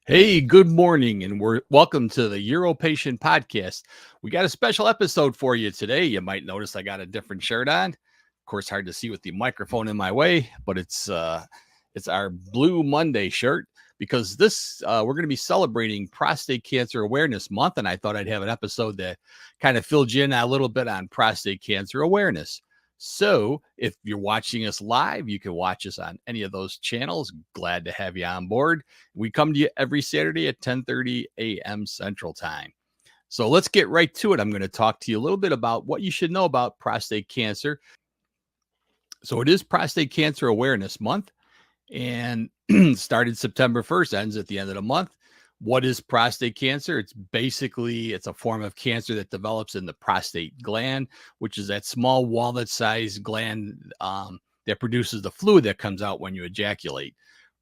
Hey, good morning, and we're welcome to the UroPatient podcast. We got a special episode for you today. You might notice I got a different shirt on. Of course, hard to see with the microphone in my way, but it's our Blue Monday shirt because this we're going to be celebrating Prostate Cancer Awareness Month, and I thought I'd have an episode that kind of filled you in a little bit on prostate cancer awareness. So, if you're watching us live, you can watch us on any of those channels. Glad to have you on board. We come to you every Saturday at 10:30 a.m. Central Time. So let's get right to it. I'm going to talk to you a little bit about what you should know about prostate cancer. So it is Prostate Cancer Awareness Month and started September 1st, ends at the end of the month. What is prostate cancer? It's a form of cancer that develops in the prostate gland, which is that small walnut-sized gland that produces the fluid that comes out when you ejaculate.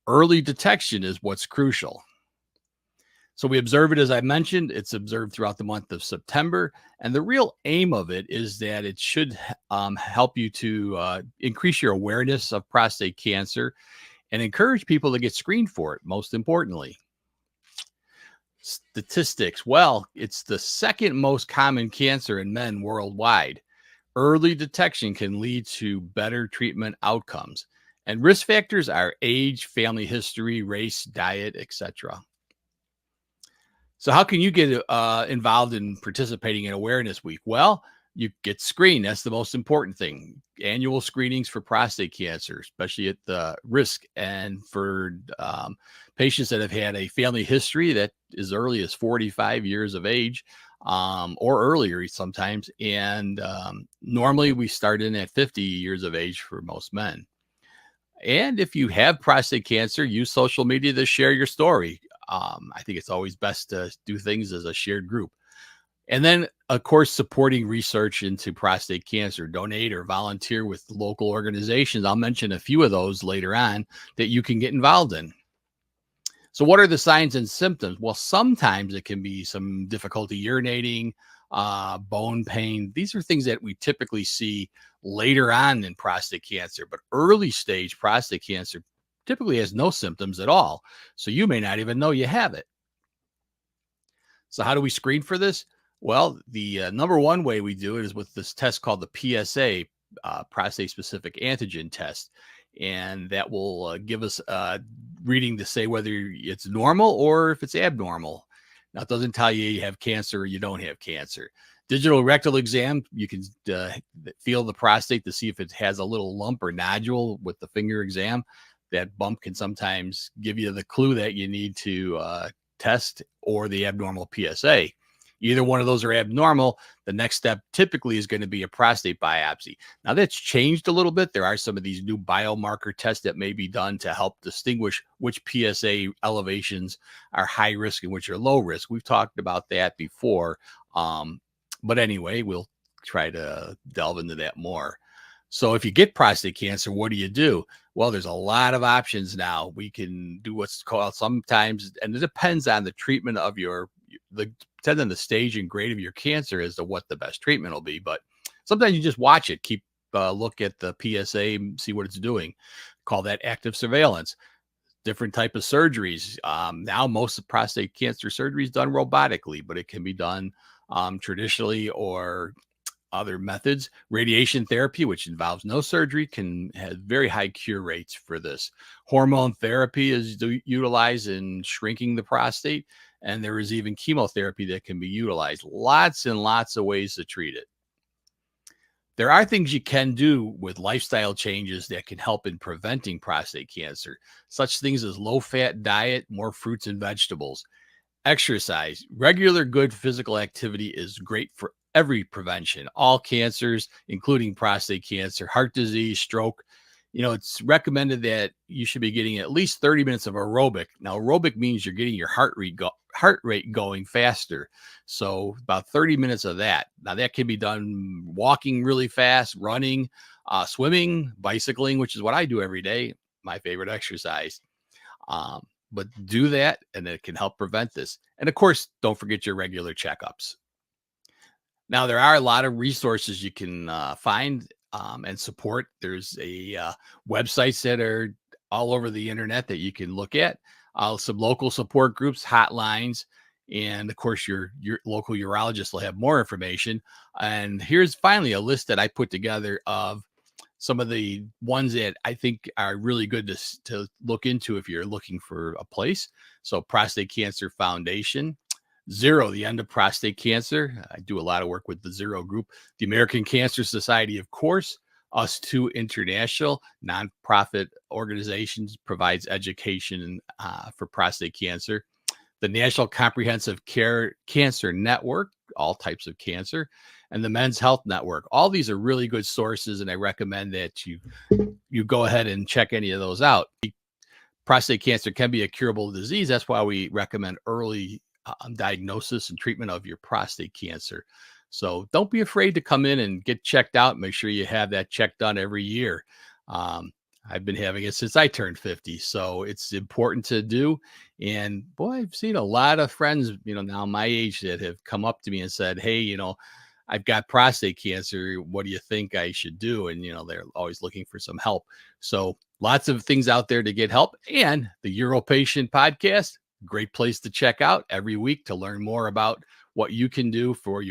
Early detection is what's crucial. So we observe it, as I mentioned, it's observed throughout the month of September. And the real aim of it is that it should help you to increase your awareness of prostate cancer and encourage people to get screened for it, most importantly. Statistics. Well, it's the second most common cancer in men worldwide. Early detection can lead to better treatment outcomes. And risk factors are age, family history, race, diet, etc. So how can you get involved in participating in Awareness Week? Well, you get screened. That's the most important thing. Annual screenings for prostate cancer, especially at the risk, and for patients that have had a family history that is early as 45 years of age or earlier sometimes. And normally we start in at 50 years of age for most men. And if you have prostate cancer, use social media to share your story. I think it's always best to do things as a shared group. And then, of course, supporting research into prostate cancer, donate or volunteer with local organizations. I'll mention a few of those later on that you can get involved in. So what are the signs and symptoms? Well, sometimes it can be some difficulty urinating, bone pain. These are things that we typically see later on in prostate cancer, but early stage prostate cancer typically has no symptoms at all. So you may not even know you have it. So how do we screen for this? Well, the number one way we do it is with this test called the PSA, Prostate-Specific Antigen test. And that will give us a reading to say whether it's normal or if it's abnormal. Now, it doesn't tell you have cancer or you don't have cancer. Digital rectal exam, you can feel the prostate to see if it has a little lump or nodule with the finger exam. That bump can sometimes give you the clue that you need to test, or the abnormal PSA. Either one of those are abnormal. The next step typically is going to be a prostate biopsy. Now that's changed a little bit. There are some of these new biomarker tests that may be done to help distinguish which PSA elevations are high risk and which are low risk. We've talked about that before. But anyway, we'll try to delve into that more. So if you get prostate cancer, what do? Well, there's a lot of options now. We can do what's called sometimes, and it depends on the treatment of depends on the stage and grade of your cancer as to what the best treatment will be. But sometimes you just watch it, keep look at the PSA, see what it's doing. Call that active surveillance. Different type of surgeries. Now most of prostate cancer surgery is done robotically, but it can be done traditionally or other methods. Radiation therapy, which involves no surgery, can have very high cure rates for this. Hormone therapy is utilized in shrinking the prostate, and there is even chemotherapy that can be utilized. Lots and lots of ways to treat it. There are things you can do with lifestyle changes that can help in preventing prostate cancer, such things as low-fat diet, more fruits and vegetables. Exercise. Regular good physical activity is great for every prevention, all cancers, including prostate cancer, heart disease, stroke. It's recommended that you should be getting at least 30 minutes of aerobic. Now, aerobic means you're getting your heart rate going faster. So about 30 minutes of that. Now, that can be done walking really fast, running, swimming, bicycling, which is what I do every day, my favorite exercise. But do that, and it can help prevent this. And of course, don't forget your regular checkups. Now, there are a lot of resources you can find and support. There's websites that are all over the internet that you can look at. some local support groups, hotlines, and of course, your local urologist will have more information. And here's finally a list that I put together of some of the ones that I think are really good to look into if you're looking for a place. So, Prostate Cancer Foundation, Zero, the End of Prostate Cancer. I do a lot of work with the Zero group. The American Cancer Society, of course. Us Two International, nonprofit organizations, provides education for prostate cancer. The National Comprehensive Care Cancer Network, all types of cancer, and the Men's Health Network. All these are really good sources, and I recommend that you go ahead and check any of those out. Prostate cancer can be a curable disease. That's why we recommend early diagnosis and treatment of your prostate cancer. So don't be afraid to come in and get checked out. Make sure you have that check done every year. I've been having it since I turned 50. So it's important to do. And boy, I've seen a lot of friends, now my age that have come up to me and said, hey, I've got prostate cancer. What do you think I should do? And, they're always looking for some help. So lots of things out there to get help. And the UroPatient podcast, great place to check out every week to learn more about what you can do for your